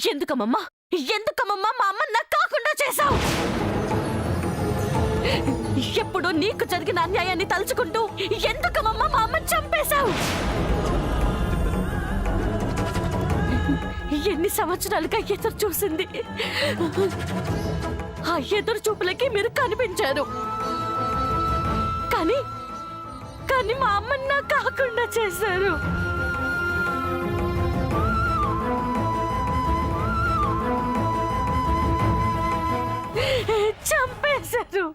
ఎందుకమ్మమ్మా ఎందుకమ్మమ్మా మా అమ్మ నాకు కాకుండా చేశావు? ఎప్పుడు నీకు జరిగిన అన్యాయాన్ని తలుచుకుంటూ ఎందుకమ్మమ్మా మా అమ్మని చంపేశావు? ఎన్ని సంవత్సరాలుగా ఎదురు చూసింది. ఆ ఎదురు చూపులకి మీరు కనిపించారు. కానీ కానీ మా అమ్మని నాకు కాకుండా చేశారు. చంపేశారు.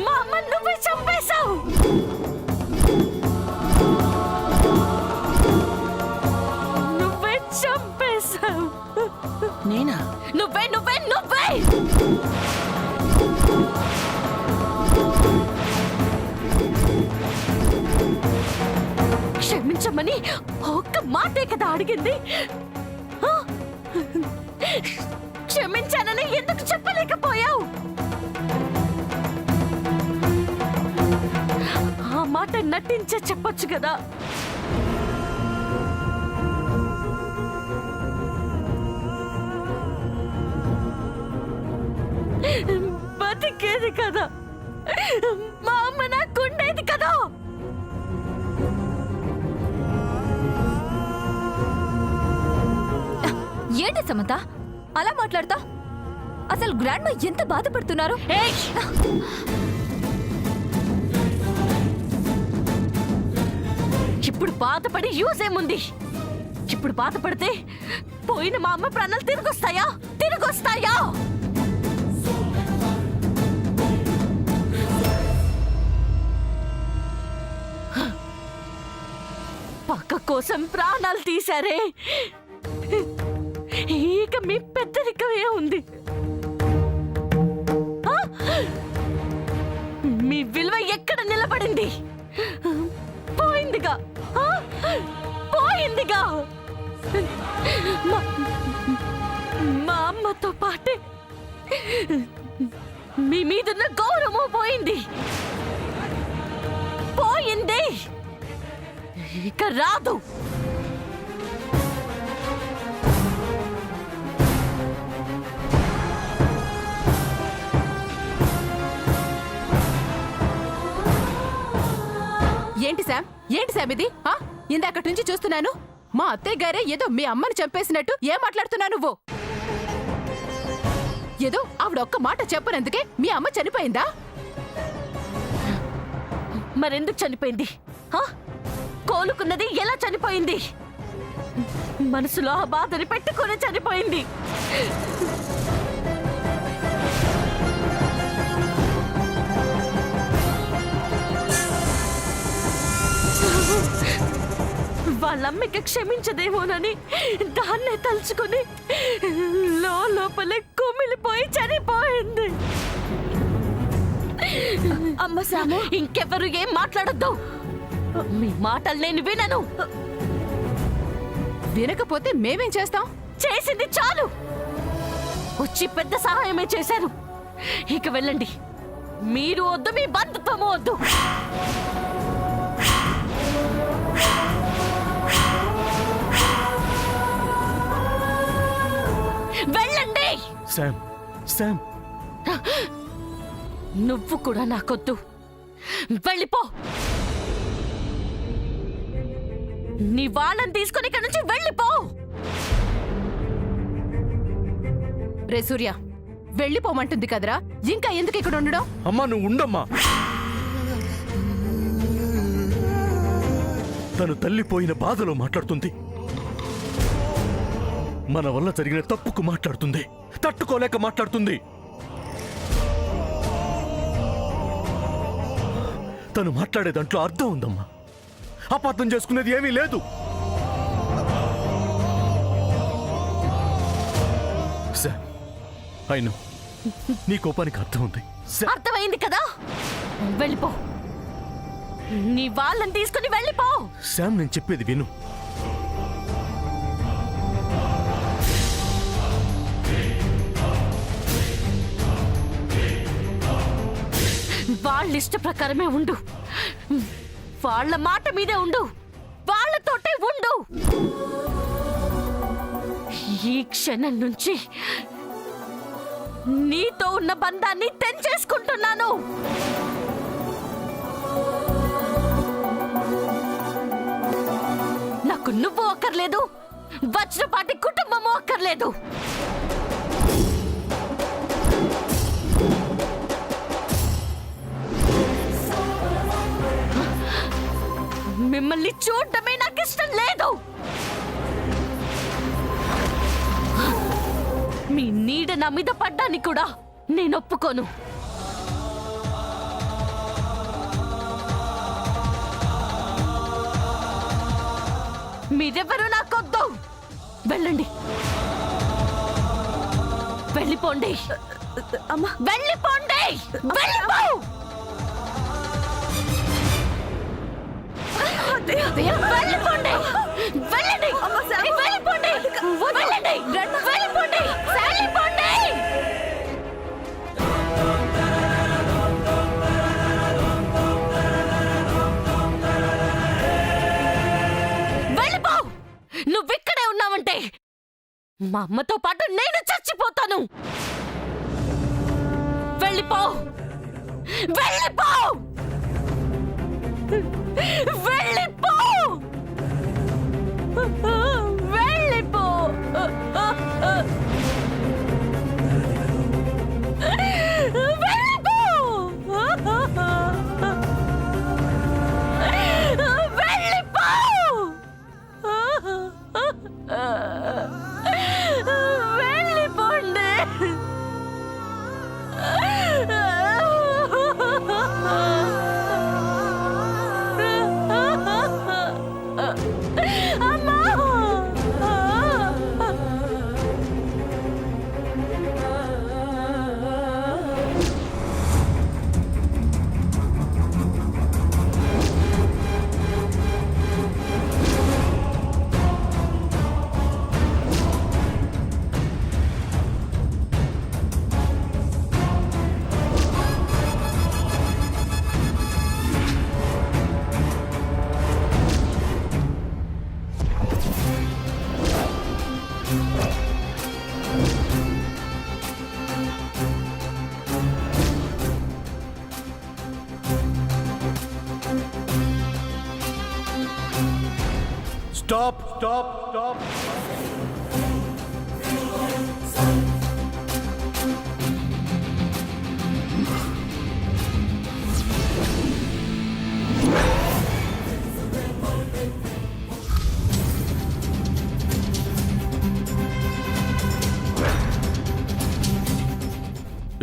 మా అమ్మ నువ్వే చంపేశావు. నువ్వే చంపేశావు. నేనా? నువ్వే నువ్వే నువ్వే క్షమించమని ఒక్క మాటే కదా అడిగింది. క్షమించానని ఎందుకు చెప్పలేకపోయావు? ఆ మాట నటించే చెప్పొచ్చు కదా. బతికేది కదా, మా అమ్మ నాకుండేది కదా. ఏంటి సమత అలా మాట్లాడతా? అసలు గ్రాండ్ మా ఎంత బాధపడుతున్నారు? ఇప్పుడు బాధపడి యూజ్ ఏముంది? ఇప్పుడు బాధపడితే పోయిన మా అమ్మ ప్రాణాలు తిరిగొస్తాయా? తిరిగొస్తాయా? పక్క కోసం ప్రాణాలు తీశారే, ఇక మీ పెద్దరికమే ఉంది. మీ విలువ ఎక్కడ నిలబడింది? పోయిందిగా, పోయిందిగా. మా అమ్మతో పాటే మీ మీదున్న గౌరవం పోయింది. పోయింది, ఇక రాదు. ఏంటి శామ్? ఏంటి శామ్ ఇది? ఇందాకటి నుంచి చూస్తున్నాను. మా అత్తయ్య గారే ఏదో మీ అమ్మని చంపేసినట్టు ఏం మాట్లాడుతున్నావు నువ్వు? ఏదో ఆవిడ ఒక్క మాట చెప్పనందుకే మీ అమ్మ చనిపోయిందా? మరెందుకు చనిపోయింది? కోలుకున్నది ఎలా చనిపోయింది? మనసులో ఆ బాధని పెట్టుకుని చనిపోయింది. వాళ్ళమ్మకి క్షమించదేమోనని దాన్నే తలుచుకుని లోపలే కుమిలిపోయి చనిపోయింది. అమ్మ సాము, ఇంకెవరు ఏం మాట్లాడొద్దు. మీ మాటలు నేను వినను. వినకపోతే మేమేం చేస్తాం? చేసింది చాలు. వచ్చి పెద్ద సహాయమే చేశారు. ఇక వెళ్ళండి. మీరు వద్దు, మీ బంధుత్వము వద్దు. వెళ్ళండి. శామ్, శామ్, నువ్వు కూడా నాకొద్దు. వెళ్ళిపో. నీ వాళ్ళని తీసుకుని ఇక్కడి నుంచి వెళ్ళిపో. రే సూర్య, వెళ్ళిపోమంటుంది కదరా, ఇంకా ఎందుకు ఇక్కడ ఉండడం? అమ్మా నువ్వు ఉండమ్మా. తను తల్లిపోయిన బాధలో మాట్లాడుతుంది. మన వల్ల జరిగిన తప్పుకు మాట్లాడుతుంది. తట్టుకోలేక మాట్లాడుతుంది. తను మాట్లాడే దాంట్లో అర్థం ఉందమ్మా. అపార్థం చేసుకునేది ఏమీ లేదు. అయినా నీ కోపానికి అర్థం ఉంది. అర్థమైంది కదా, వెళ్ళిపో. నీ వాళ్ళని తీసుకుని వెళ్ళిపో. శామ్, నేను చెప్పేది విను. వాళ్ళ ఇష్ట ప్రకారమే ఉండు. వాళ్ళ మాట మీదే ఉండు. వాళ్ళతోటే ఉండు. ఈ క్షణం నుంచి నీతో ఉన్న బంధాన్ని తెంచేసుకుంటున్నాను. నాకు నువ్వు అక్కర్లేదు, వజ్రపాటి కుటుంబము అక్కర్లేదు. మిమ్మల్ని చూడటమే నాకు ఇష్టం లేదు. మీ నీడ నా మీద పడ్డాన్ని కూడా నేను ఒప్పుకోను. మీరెవరూ నాకొద్దు. వెళ్ళండి, వెళ్ళిపోండి. అమ్మా, వెళ్ళిపోండి, వెళ్ళిపో. వెళ్ళిపోండి, వెళ్ళండి, వెళ్ళిపోండి, వెళ్ళండి, వెళ్ళిపోండి, వెళ్ళిపోండి. వెళ్ళిపో. నువ్విక్కడే ఉన్నావంటే మా అమ్మతో పాటు నేను చచ్చిపోతాను. వెళ్ళిపో, వెళ్ళిపో, వెళ్ళిపో, వెళ్ళిపో. వెళ్ళిపో, వెళ్ళిపో. వెళ్ళిపోండి. అమ్మా. Stop, stop, stop.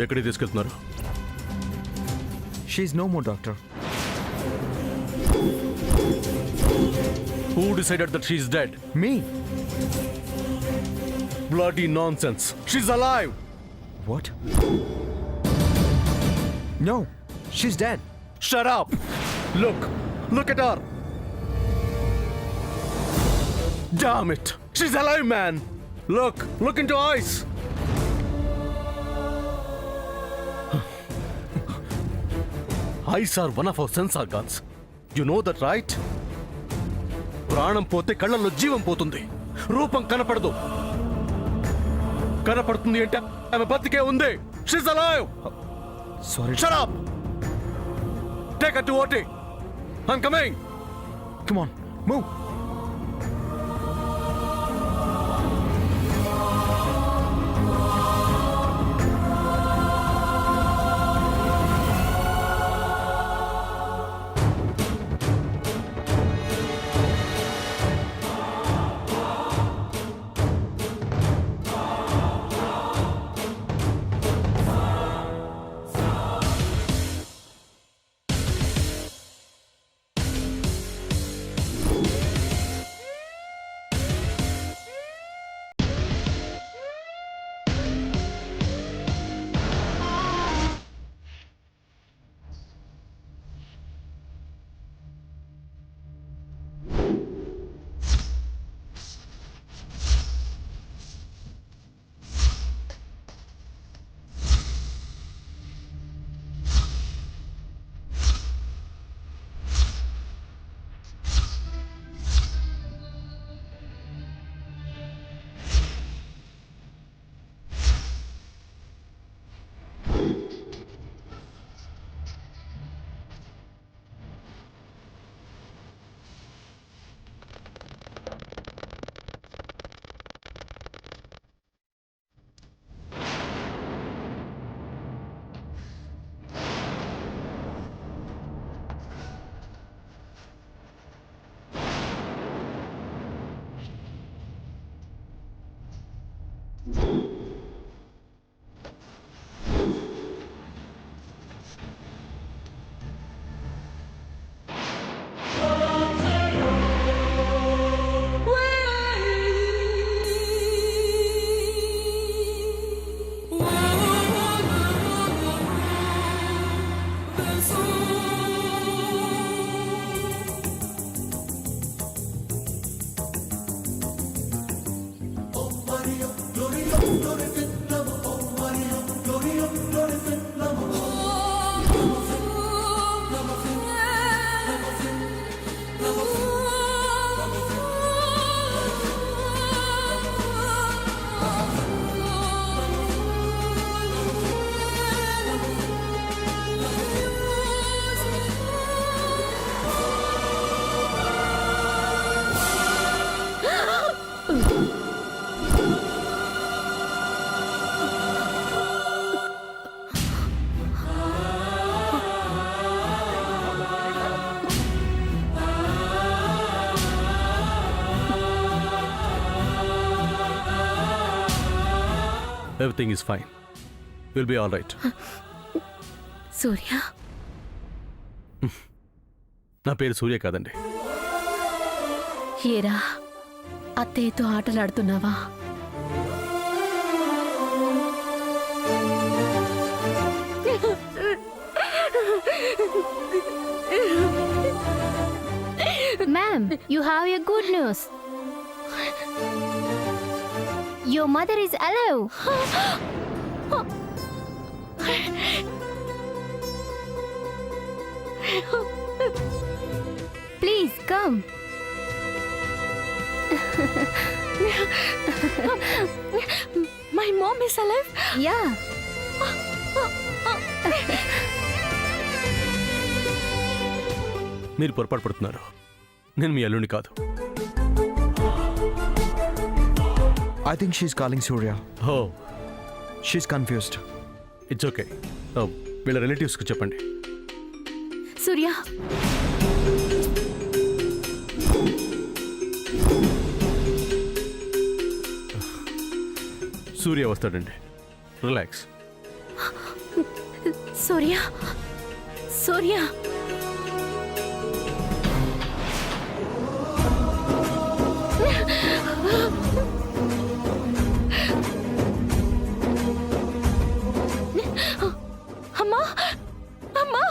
ఎక్కడికి తీసుకెళ్తున్నారు? She's no more, doctor. Who decided that she's dead? Me? Bloody nonsense. She's alive. What? No, she's dead. Shut up. Look at her. Damn it. She's alive, man. Look into her eyes. Eyes are one of our sense organs. You know that, right? ప్రాణం పోతే కళ్ళల్లో జీవం పోతుంది, రూపం కనపడదు. కనపడుతుంది అంటే ఆమె బతికే ఉంది. She's alive. Sorry. Shut up. Take her to OT. I'm coming. Come on, move. Everything is fine. Will be all right. Surya, నా పేరు సూర్య కాదండి. ఏరా అత్తయ్యతో ఆటలాడుతున్నావా? Ma'am, you have a good news. Your mother is alive. Please come. My mom is alive? Yeah. మీరు పొరపాటు పడుతున్నారు. నేను మీ అల్లుడిని కాదు. I think she's calling Surya. ఓ, She's confused. It's okay. వీళ్ళ రిలేటివ్స్కి చెప్పండి. సూర్య, సూర్య వస్తాడండి. రిలాక్స్. సూర్య, సూర్య. అమ్మా, అమ్మా,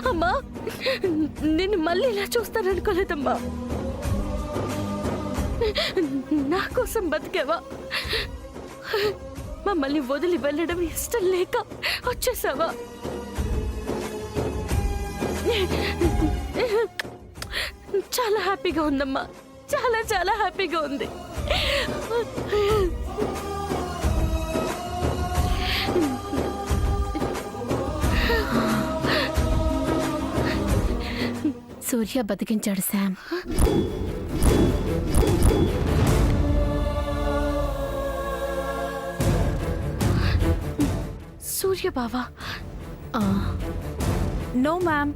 అమ్మా, నిన్ను మళ్ళీ ఇలా చూస్తాననుకోలేదమ్మా. నా కోసం బతికావా? మమ్మల్ని వదిలి వెళ్ళడం ఇష్టం లేక వచ్చేసావా? చాలా హ్యాపీగా ఉందమ్మా, చాలా చాలా హ్యాపీగా ఉంది. సూర్య బతికించాడు శామ్. సూర్య బావా? No, ma'am.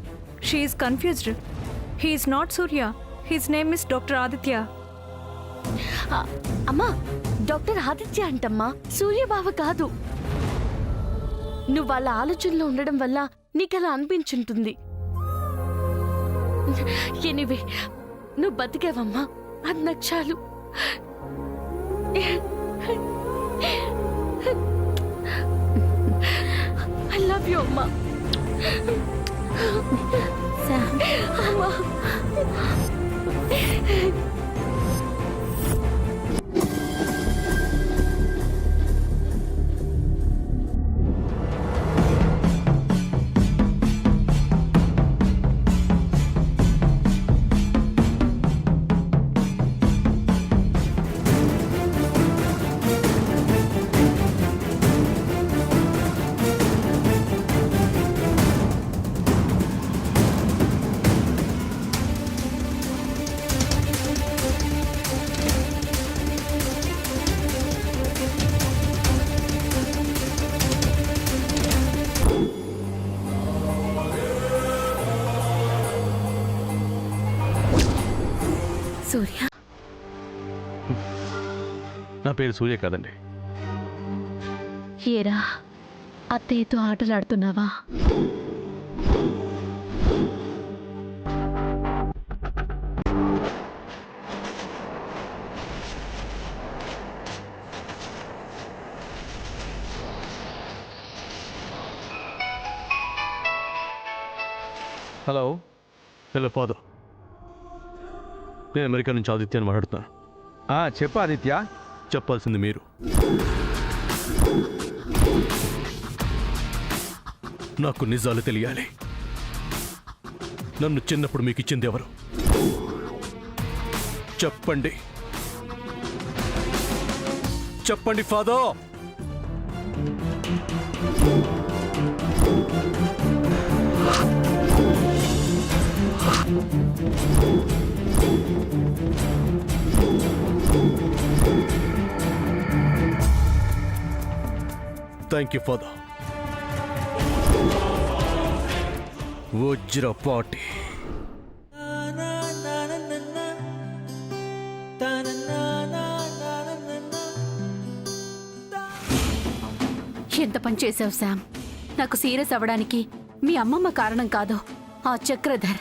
She is confused. He is not Surya. His name is Dr. Aditya. అమ్మా, డాక్టర్ ఆదిత్య అంటమ్మా, సూర్య బావ కాదు. నువ్వు వాళ్ళ ఆలోచనలో ఉండడం వల్ల నీకలా అనిపించుంటుంది. ఎనీవే, నువ్వు బతికావమ్మా, అది నాకు చాలు. ఐ లవ్ యూ అమ్మా. అమ్మా. సూర్య, నా పేరు సూర్య కాదండి. ఏరా అత్తయ్యతో ఆటలాడుతున్నావా? హలో. హలో ఫాదర్, నేను అమెరికా నుంచి ఆదిత్యాన్ని మాట్లాడుతున్నాను. చెప్పు ఆదిత్య. చెప్పాల్సింది మీరు. నాకు నిజాలు తెలియాలి. నన్ను చిన్నప్పుడు మీకు ఇచ్చింది ఎవరు? చెప్పండి, చెప్పండి father. Thank you father. Vajrapati. Ta na na ఎంత పని చేసావు శామ్. నాకు సీరియస్ అవ్వడానికి మీ అమ్మమ్మ కారణం కాదు, ఆ చక్రధర్.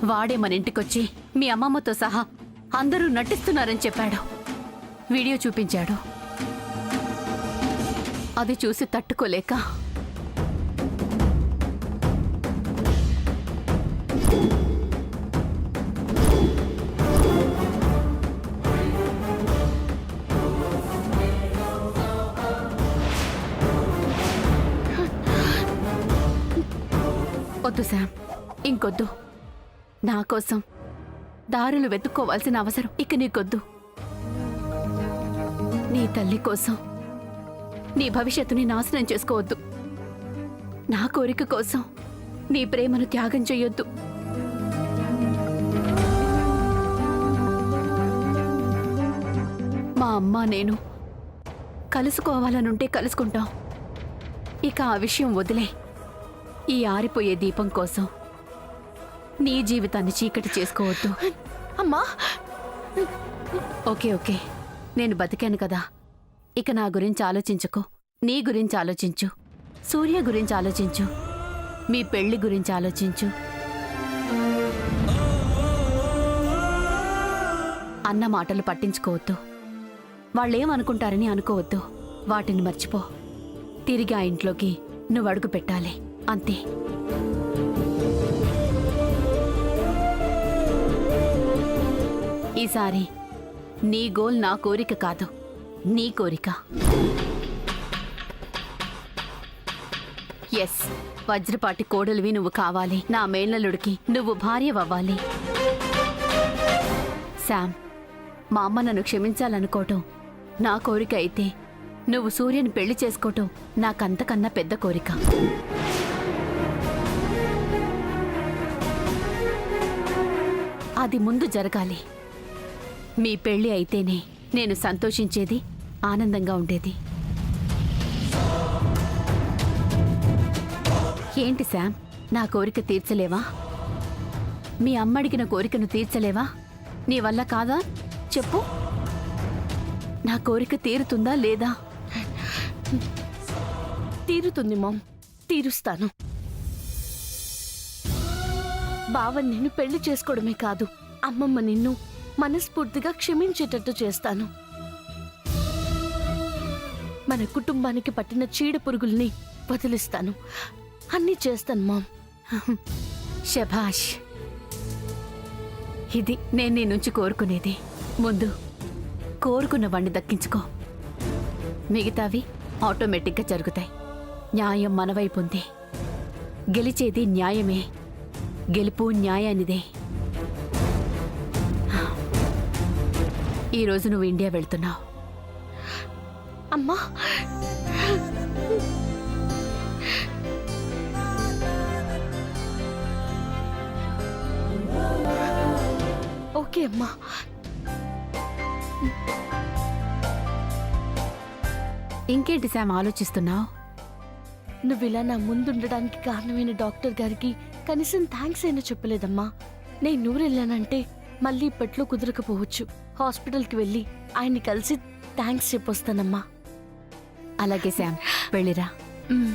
వాడే మన ఇంటికొచ్చి మీ అమ్మమ్మతో సహా అందరూ నటిస్తున్నారని చెప్పాడు. వీడియో చూపించాడు. అది చూసి తట్టుకోలేక వద్దు శామ్, ఇంకొద్దు. నా కోసం దారులు వెతుక్కోవాల్సిన అవసరం ఇక నీకొద్దు. నీ తల్లి కోసం నీ భవిష్యత్తుని నాశనం చేసుకోవద్దు. నా కోరిక కోసం నీ ప్రేమను త్యాగం చెయ్యొద్దు. మా అమ్మ నేను కలుసుకోవాలనుంటే కలుసుకుంటాం. ఇక ఆ విషయం వదిలే. ఈ ఆరిపోయే దీపం కోసం నీ జీవితాన్ని చీకటి చేసుకోవద్దు. అమ్మా, ఓకే, నేను బతికాను కదా. ఇక నా గురించి ఆలోచించుకో. నీ గురించి ఆలోచించు, సూర్య గురించి ఆలోచించు, మీ పెళ్లి గురించి ఆలోచించు. అన్న మాటలు పట్టించుకోవద్దు. వాళ్ళేమనుకుంటారని అనుకోవద్దు. వాటిని మర్చిపో. తిరిగి ఆ ఇంట్లోకి నువ్వు అడుగు పెట్టాలి, అంతే. ఈసారి నీ గోల్ నా కోరిక కాదు, నీ కోరిక. ఎస్, వజ్రపాటి కోడలివి నువ్వు కావాలి. నా మేనల్లుడికి నువ్వు భార్యవ్వాలి. శామ్, మా అమ్మ నన్ను క్షమించాలనుకోవటం నా కోరిక అయితే, నువ్వు సూర్యని పెళ్లి చేసుకోవటం నాకంతకన్నా పెద్ద కోరిక. అది ముందు జరగాలి. మీ పెళ్లి అయితేనే నేను సంతోషించేది, ఆనందంగా ఉండేది. ఏంటి శామ్, నా కోరిక తీర్చలేవా? మీ అమ్మ అడిగిన కోరికను తీర్చలేవా? నీ వల్ల కాదా? చెప్పు. నా కోరిక తీరుతుందా లేదా? తీరుతుంది మామ్, తీరుస్తాను. బావ నిన్ను పెళ్లి చేసుకోవడమే కాదు, అమ్మమ్మ నిన్ను మనస్ఫూర్తిగా క్షమించేటట్టు చేస్తాను. మన కుటుంబానికి పట్టిన చీడ పురుగుల్ని వదిలిస్తాను. అన్నీ చేస్తాను మామ్. శభాష్. ఇది నేను నీ నుంచి కోరుకునేది. ముందు కోరుకున్న వాణ్ణి దక్కించుకో, మిగతావి ఆటోమేటిక్గా జరుగుతాయి. న్యాయం మన వైపు ఉంది. గెలిచేది న్యాయమే, గెలుపు న్యాయానిదే. ఈరోజు నువ్వు ఇండియా వెళ్తున్నావు. అమ్మా, ఓకే అమ్మా. ఇంకేంటి శామ్ ఆలోచిస్తున్నావు? నువ్విలా నా ముందుండడానికి కారణమైన డాక్టర్ గారికి కనీసం థ్యాంక్స్ అయినా చెప్పలేదమ్మా. నేను నూరెళ్ళానంటే మళ్ళీ ఇప్పట్లో కుదరకపోవచ్చు. హాస్పిటల్కి వెళ్ళి ఆయన్ని కలిసి థ్యాంక్స్ చెప్పొస్తానమ్మా. అలాగే శామ్, వెళ్ళిరా. మ్.